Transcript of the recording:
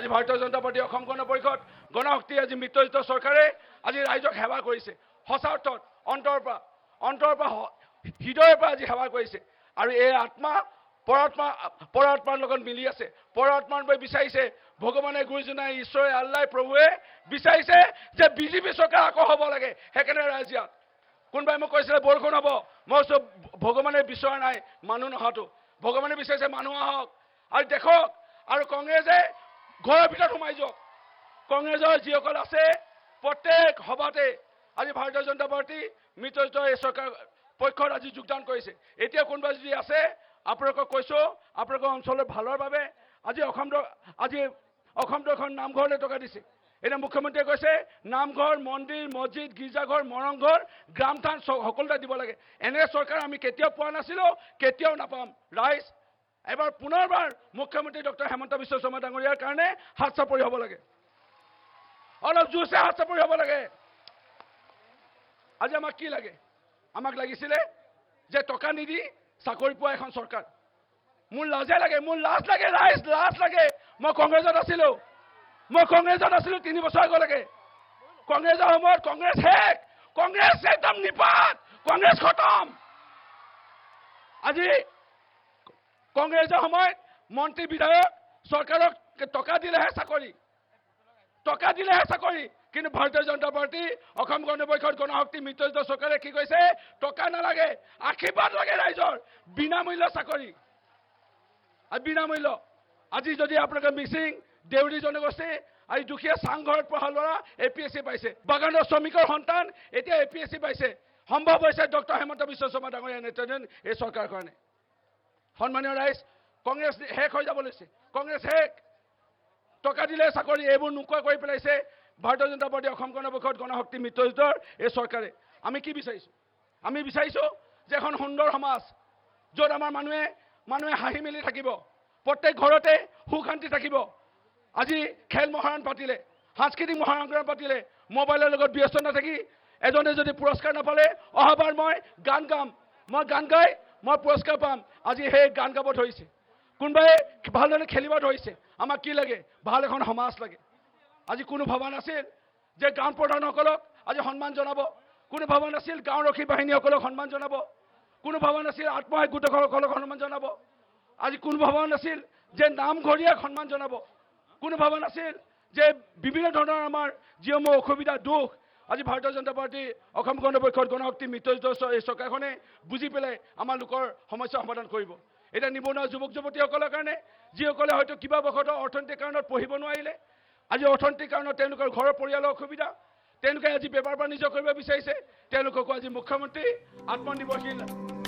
আজি ভাৰতীয় জনতা পাৰ্টি অসম গণ পৰিষদ গণশক্তি আজি মিত্ৰজোঁট চৰকাৰে আজি ৰাইজক সেৱা কৰিছে সঁচা অৰ্থত অন্তৰৰ পৰা হৃদয়ৰ পৰা আজি সেৱা কৰিছে আৰু এই আত্মা পৰাত্মাৰ লগত মিলি আছে পৰাত্মাৰ বাবে বিচাৰিছে ভগৱানে গুৰুজনাই ঈশ্বৰে আল্লাই প্ৰভুৱে বিচাৰিছে যে বিজেপি চৰকাৰ আকৌ হ'ব লাগে সেইকাৰণে ৰাইজীয়া কোনোবাই মোক কৈছিলে বৰষুণ হ'ব মই চব ভগৱানে বিচৰা নাই মানুহ নহাটো ভগৱানে বিচাৰিছে মানুহ আহক আৰু দেখক আৰু কংগ্ৰেছে ঘৰৰ ভিতৰত সোমাই যাওক কংগ্ৰেছৰ যিসকল আছে প্ৰত্যেক সভাতে আজি ভাৰতীয় জনতা পাৰ্টি মিত্ৰজোঁটৰ এই চৰকাৰ পক্ষত আজি যোগদান কৰিছে এতিয়া কোনোবা যদি আছে আপোনালোকক কৈছোঁ আপোনালোকৰ অঞ্চলৰ ভালৰ বাবে আজি অসমটো এখন নামঘৰলৈ টকা দিছে এতিয়া মুখ্যমন্ত্ৰীয়ে কৈছে নামঘৰ মন্দিৰ মছজিদ গীৰ্জাঘৰ মৰমঘৰ গ্ৰাম থান সকলোতে দিব লাগে এনে চৰকাৰ আমি কেতিয়াও পোৱা নাছিলোঁ কেতিয়াও নাপাম ৰাইজ এবাৰ পুনৰবাৰ মুখ্যমন্ত্ৰী ডক্টৰ হেমন্ত বিশ্ব শৰ্মা ডাঙৰীয়াৰ কাৰণে হাত চাপৰি হ'ব লাগে অলপ জোৰছে হাত চাপৰি হ'ব লাগে আজি আমাক কি লাগে আমাক লাগিছিলে যে টকা নিদি চাকৰি পোৱা এখন চৰকাৰ মোৰ লাজে লাগে মোৰ লাজ লাগে ৰাইজ লাজ লাগে মই কংগ্ৰেছত আছিলোঁ 3 বছৰ আগলৈকে কংগ্ৰেছৰ সময়ত কংগ্ৰেছ শেষ কংগ্ৰেছ একদম নিপাত কংগ্ৰেছ খতম আজি কংগ্ৰেছৰ সময়ত মন্ত্ৰী বিধায়ক চৰকাৰক টকা দিলেহে চাকৰি কিন্তু ভাৰতীয় জনতা পাৰ্টি অসম গণ পৰিষদ গণশক্তি মিত্ৰজোঁট চৰকাৰে কি কৈছে টকা নালাগে আশীৰ্বাদ লাগে ৰাইজৰ বিনামূল্য চাকৰি আৰু বিনামূল্য আজি যদি আপোনালোকে মিচিং দেউৰী জনগোষ্ঠী আজি দুখীয়া চাংঘৰত পঢ়া ল'ৰা APSC পাইছে বাগানৰ শ্ৰমিকৰ সন্তান এতিয়া APSC পাইছে সম্ভৱ হৈছে ডক্টৰ হেমন্ত বিশ্ব শৰ্মা ডাঙৰীয়া নেতৃত্বাধীন এই চৰকাৰৰ কাৰণে সন্মানীয় ৰাইজ কংগ্ৰেছ শেষ হৈ যাব লৈছে কংগ্ৰেছ শেষ টকা দিলে চাকৰি এইবোৰ নোকোৱা কৰি পেলাইছে ভাৰতীয় জনতা পাৰ্টি অসম গণ পৰিষদ গণশক্তি মিত্ৰজোঁটৰ এই চৰকাৰে আমি কি বিচাৰিছোঁ আমি বিচাৰিছোঁ যে এখন সুন্দৰ সমাজ য'ত আমাৰ মানুহে হাঁহি মেলি থাকিব প্ৰত্যেক ঘৰতে সুখ শান্তি থাকিব আজি খেল মহাৰণ পাতিলে সাংস্কৃতিক মহাৰণ পাতিলে মোবাইলৰ লগত ব্যস্ত নাথাকি এজনে যদি পুৰস্কাৰ নাপালে অহাবাৰ মই গান গাম মই গান গাই মই পুৰস্কাৰ পাম আজি সেই গান গাব ধৰিছে কোনোবাই ভালদৰে খেলিব ধৰিছে আমাক কি লাগে ভাল এখন সমাজ লাগে আজি কোনো ভবা নাছিল যে গাঁও প্ৰধানসকলক আজি সন্মান জনাব কোনো ভবা নাছিল গাঁওৰক্ষী বাহিনীসকলক সন্মান জনাব কোনো ভবা নাছিল আত্মসহায়ক গোটসকলক সন্মান জনাব আজি কোনো ভবা নাছিল যে নামঘৰীয়াক সন্মান জনাব কোনো ভবা নাছিল যে বিভিন্ন ধৰণৰ আমাৰ যিসমূহ অসুবিধা দুখ আজি ভাৰতীয় জনতা পাৰ্টি অসম গণ পৰিষদ গণশক্তি মিত্ৰজোঁটৰ এই চৰকাৰখনে বুজি পেলাই আমাৰ লোকৰ সমস্যা সমাধান কৰিব এতিয়া নিবনুৱা যুৱক যুৱতীসকলৰ কাৰণে যিসকলে হয়তো কিবা বশতঃ অৰ্থনৈতিক কাৰণত পঢ়িব নোৱাৰিলে আজি অৰ্থনৈতিক কাৰণত তেওঁলোকৰ ঘৰৰ পৰিয়ালৰ অসুবিধা তেওঁলোকে আজি বেপাৰ বাণিজ্য কৰিব বিচাৰিছে তেওঁলোককো আজি মুখ্যমন্ত্ৰী আত্মনিৰ্ভৰশীল